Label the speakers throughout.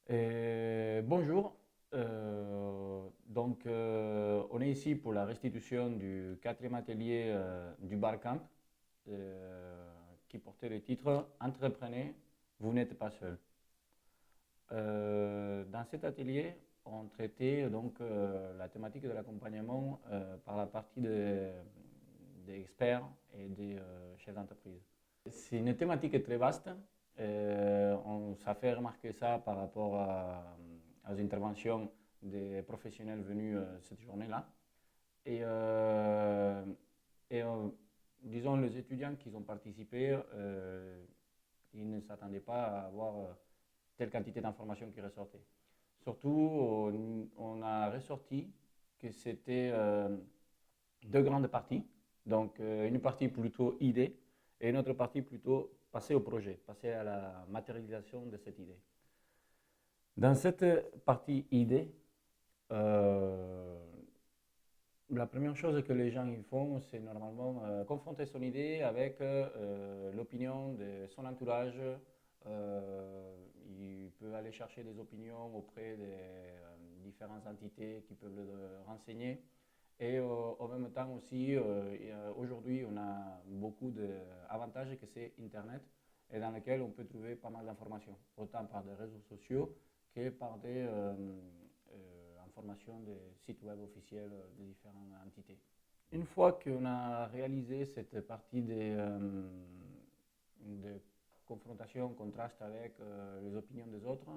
Speaker 1: Bonjour. On est ici pour la restitution du quatrième atelier du Barcamp qui portait le titre Entreprenez, vous n'êtes pas seul. Dans cet atelier, on traitait la thématique de l'accompagnement par la partie des experts et des chefs d'entreprise. C'est une thématique très vaste. On s'est fait remarquer ça par rapport aux interventions des professionnels venus cette journée-là. Et, euh, et disons, les étudiants qui ont participé, ils ne s'attendaient pas à avoir telle quantité d'informations qui ressortaient. Surtout, on a ressorti que c'était deux grandes parties. Donc, une partie plutôt idée et une autre partie plutôt passer au projet, passer à la matérialisation de cette idée. Dans cette partie idée, euh, la première chose que les gens ils font, c'est normalement confronter son idée avec l'opinion de son entourage. Il peut aller chercher des opinions auprès des différentes entités qui peuvent le renseigner. Et en même temps aussi, aujourd'hui, on a beaucoup d'avantages que c'est Internet et dans lequel on peut trouver pas mal d'informations, autant par des réseaux sociaux que par des informations des sites web officiels des différentes entités. Une fois qu'on a réalisé cette partie de confrontation, contraste avec les opinions des autres,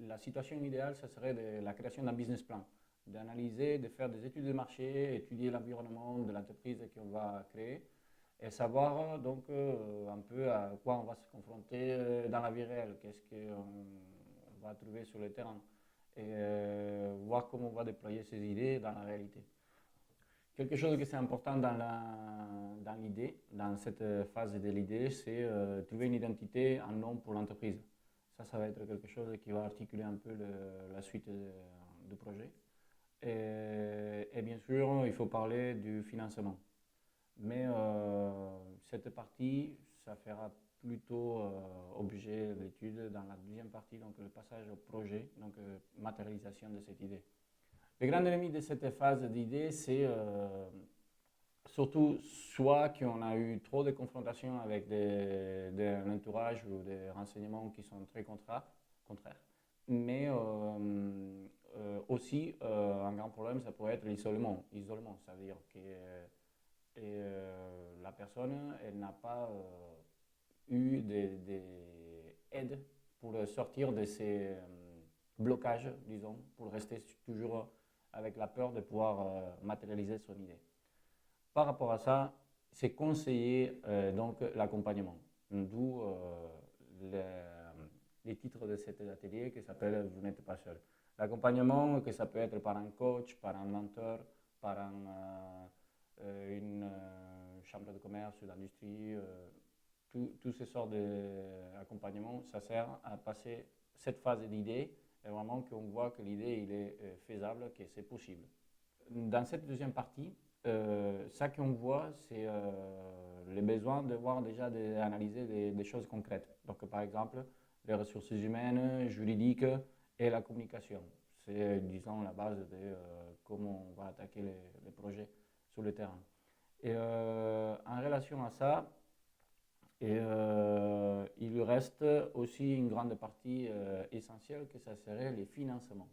Speaker 1: la situation idéale, ce serait de la création d'un business plan, d'analyser, de faire des études de marché, étudier l'environnement de l'entreprise qu'on va créer et savoir donc un peu à quoi on va se confronter dans la vie réelle, qu'est-ce qu'on va trouver sur le terrain et voir comment on va déployer ces idées dans la réalité. Quelque chose qui est important dans l'idée, dans cette phase de l'idée, c'est trouver une identité, un nom pour l'entreprise. Ça va être quelque chose qui va articuler un peu la suite du projet. Et bien sûr, il faut parler du financement. Mais cette partie, ça fera plutôt objet d'étude dans la deuxième partie, donc le passage au projet, donc matérialisation de cette idée. Le grand ennemi de cette phase d'idée, c'est surtout soit qu'on a eu trop de confrontations avec un entourage ou des renseignements qui sont très contraires, mais aussi un grand problème, ça pourrait être l'isolement. Isolement, ça veut dire que la personne, elle n'a pas eu des aides pour sortir de ces blocages, disons, pour rester toujours avec la peur de pouvoir matérialiser son idée. Par rapport à ça, c'est conseillé donc l'accompagnement, d'où les titres de cet atelier qui s'appelle Vous n'êtes pas seul. L'accompagnement, que ça peut être par un coach, par un mentor, par une chambre de commerce ou d'industrie, tous ces sortes d'accompagnement, ça sert à passer cette phase d'idée et vraiment qu'on voit que l'idée il est faisable, que c'est possible. Dans cette deuxième partie, ça qu'on voit, c'est les besoins de voir déjà d'analyser des choses concrètes. Donc, par exemple, les ressources humaines, juridiques et la communication. C'est, disons, la base de comment on va attaquer les projets sur le terrain. Et en relation à ça, il reste aussi une grande partie essentielle que ça serait les financements.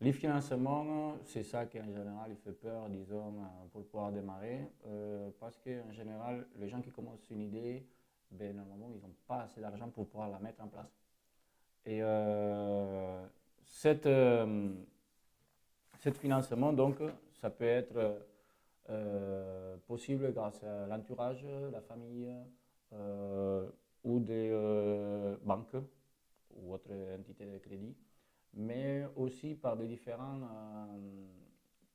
Speaker 1: Les financements, c'est ça qui en général il fait peur, disons, pour pouvoir démarrer, parce qu'en général, les gens qui commencent une idée, ben, normalement, ils n'ont pas assez d'argent pour pouvoir la mettre en place. Et cette financement, donc, ça peut être possible grâce à l'entourage, la famille ou des banques ou autres entités de crédit, mais aussi par des différents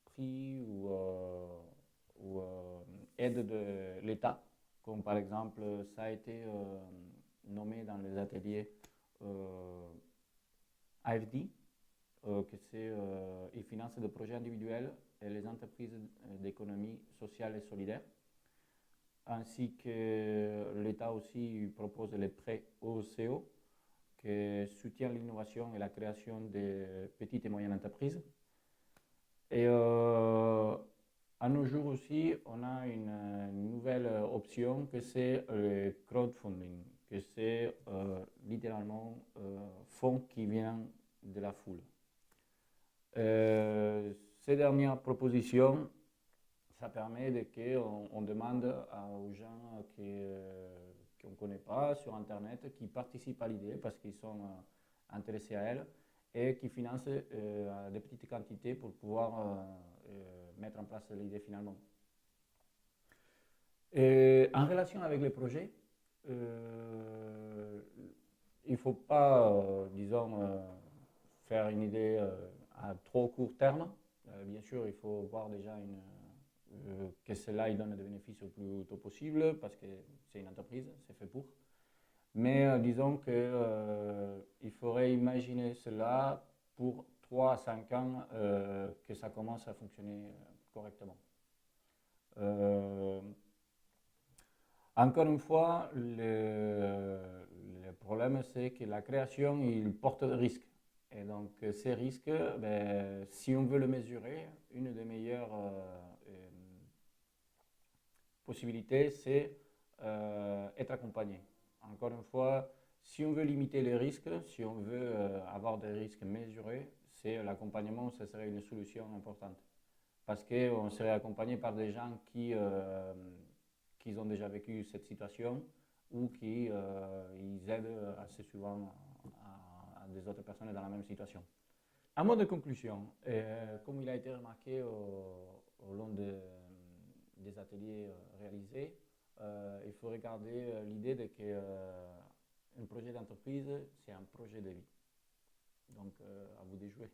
Speaker 1: prix ou aides de l'État, comme par exemple ça a été nommé dans les ateliers AFD, que c'est ils financent des projets individuels et les entreprises d'économie sociale et solidaire. ainsi que l'État aussi propose les prêts OCO, qui soutiennent l'innovation et la création de petites et moyennes entreprises. Et à nos jours aussi, on a une nouvelle option que c'est le crowdfunding, que c'est littéralement fonds qui viennent de la foule. Ces dernières propositions, ça permet qu'on demande aux gens qu'on ne connaît pas sur Internet, qui participent à l'idée parce qu'ils sont intéressés à elle et qui financent des petites quantités pour pouvoir mettre en place l'idée finalement. Et en relation avec les projets, il ne faut pas, disons, faire une idée à trop court terme. Bien sûr, il faut voir déjà que cela il donne des bénéfices au plus tôt possible parce que c'est une entreprise, c'est fait pour. Mais disons qu'il faudrait imaginer cela pour 3 à 5 ans que ça commence à fonctionner correctement. Encore une fois, le problème c'est que la création il porte des risques. Et donc ces risques, ben, si on veut le mesurer, une des meilleures possibilités c'est être accompagné. Encore une fois, si on veut limiter les risques, si on veut avoir des risques mesurés, c'est l'accompagnement, ça serait une solution importante. Parce qu'on serait accompagné par des gens qui ont déjà vécu cette situation ou qui ils aident assez souvent à des autres personnes dans la même situation. À mot de conclusion, comme il a été remarqué au long des ateliers réalisés, il faut regarder l'idée de qu'un projet d'entreprise, c'est un projet de vie. Donc, à vous de jouer.